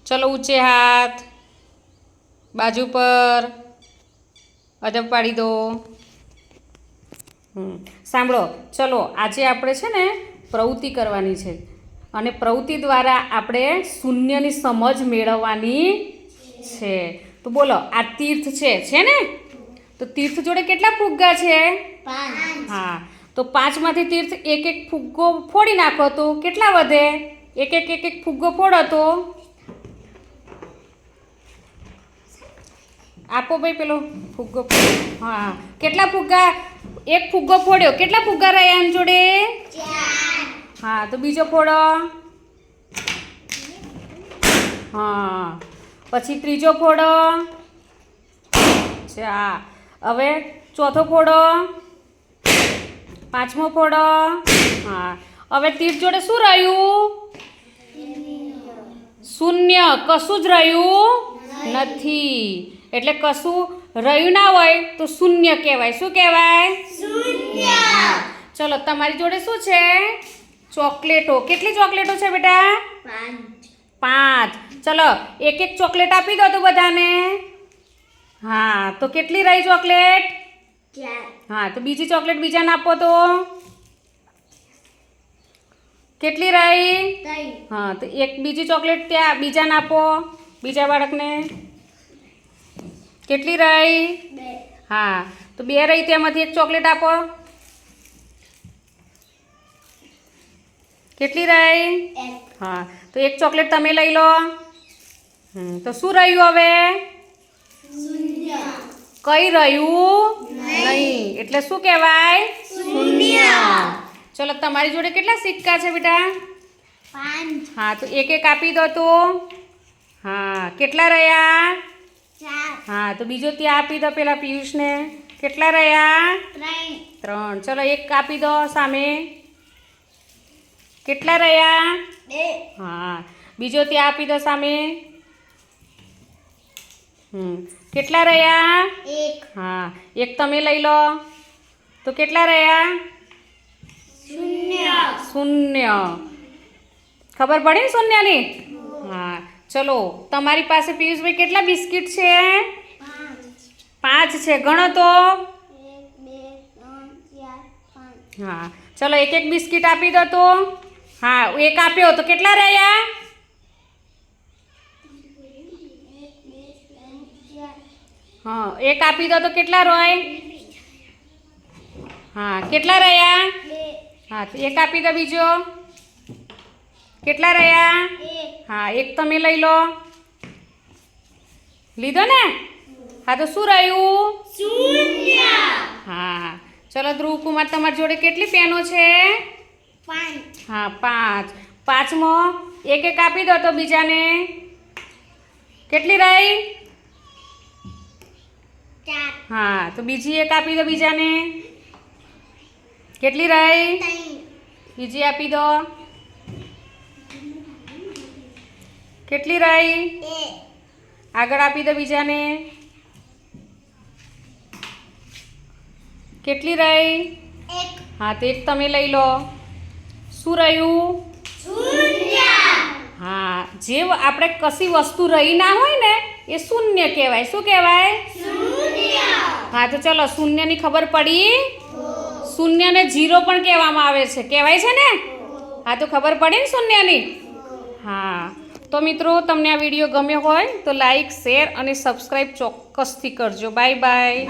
ચલો ઊંચે હાથ, બાજુ પર, અદબ પાડી દો. સાંભળો, ચલો આજે આપણે છે ને પ્રવૃત્તિ કરવાની છે અને પ્રવૃત્તિ દ્વારા આપણે શૂન્યની સમજ મેળવવાની છે. તો બોલો, આ તીર્થ છે ને? તો તીર્થ જોડે કેટલા ફુગ્ગા છે? 5. હા, તો 5માંથી તીર્થ એક એક ફુગ્ગો ફોડી નાખો તો કેટલા વધે? એક એક ફુગ્ગો ફોડો તો આપો ભાઈ પેલો ફુગ્ગો. હા, કેટલા ફુગ્ગા? એક ફુગ્ગો ફોડ્યો, કેટલા ફુગ્ગા રહ્યા એમ જોડે? 4. હા, તો બીજો ફોડો. હા, પછી ત્રીજો ફોડો. હવે ચોથો ફોડો, પાંચમો ફોડો. હા, હવે તીર્થ જોડે શું રહ્યું? શૂન્ય. કશું જ રહ્યું નથી. એટલે કશું રહ્યું ના હોય તો શૂન્ય કહેવાય. શું કહેવાય? શૂન્ય. ચલો, તમારી જોડે શું છે? ચોકલેટો. કેટલી ચોકલેટો છે બેટા? 5. ચલો, એક એક ચોકલેટ આપી દો તો બધાને. હા, તો કેટલી રહી ચોકલેટ? 4. હા, તો બીજી ચોકલેટ બીજાને આપો તો કેટલી રહી? 3. હા, તો એક બીજી ચોકલેટ ત્યાં બીજાને આપો, બીજા બાળકને. કેટલી રહી? 2. હા, તો 2 રહી, ત્યાંમાંથી એક ચોકલેટ આપો. કેટલી રહી? 1. હા, તો એક ચોકલેટ તમે લઈ લો. તો શું રહ્યું હવે? શૂન્ય. કઈ રહ્યું નહીં. એટલે શું કહેવાય? શૂન્ય. ચલો, તમારી જોડે કેટલા સિક્કા છે બેટા? 5. હા, તો એક એક આપી દો તો. હા, કેટલા રહ્યા? 4. હા, તો બીજો ત્યાં આપી દો પેલા પિયુષને. કેટલા રહ્યા? 3. 3. ચલો, એક આપી દો સામે. કેટલા રહ્યા? 2. હા, બીજો ત્યાં આપી દો સામે. કેટલા રહ્યા? 1. હા, એક તમે લઈ લો તો કેટલા રહ્યા? શૂન્ય. ખબર પડી ને શૂન્યની? હા, ચલો, તમારી પાસે પિયુષભાઈ કેટલા બિસ્કિટ છે? 5 છે. ગણો તો. 1, 2, 3, 4, 5. હા, ચલો, એક એક બિસ્કિટ આપી દો તો. હા, એક આપ્યો તો કેટલા રહ્યા? 1, 2, 3, 4. હા, એક આપી દો તો કેટલા રહે? હા, કેટલા રહ્યા? 2. હા, તો એક આપી દો બીજો. કેટલા રહ્યા? 1. હા, એક તમે લઈ લો. લીધો ને? હા, તો શું રહ્યું? શૂન્ય. હા, ચલો ધ્રુવ કુમાર, તમારી જોડે કેટલી પેનો છે? 5. હા, 5. 5મો એક એક આપી દો તો બીજાને. કેટલી રહી? 4. હા, તો બીજી એક આપી દો બીજાને. કેટલી રહી? 3. બીજી આપી દો. કેટલી રહી? 2. આગળ આપી દો બીજાને. કેટલી રહી? 1. હા, તો એક તમે લઈ લો. શું રહ્યું? શૂન્ય. હા, જે આપણે કશી વસ્તુ રહી ના હોય ને એ શૂન્ય કહેવાય. શું કહેવાય? શૂન્ય. હા, તો ચલો, શૂન્યની ખબર પડી? શૂન્યને 0 પણ કહેવામાં આવે છે. કહેવાય છે ને? હા, તો ખબર પડી ને શૂન્યની? હા, તો મિત્રો, તમને આ વિડીયો ગમ્યો હોય તો લાઈક, શેર અને સબસ્ક્રાઈબ ચોક્કસથી કરજો. Bye bye.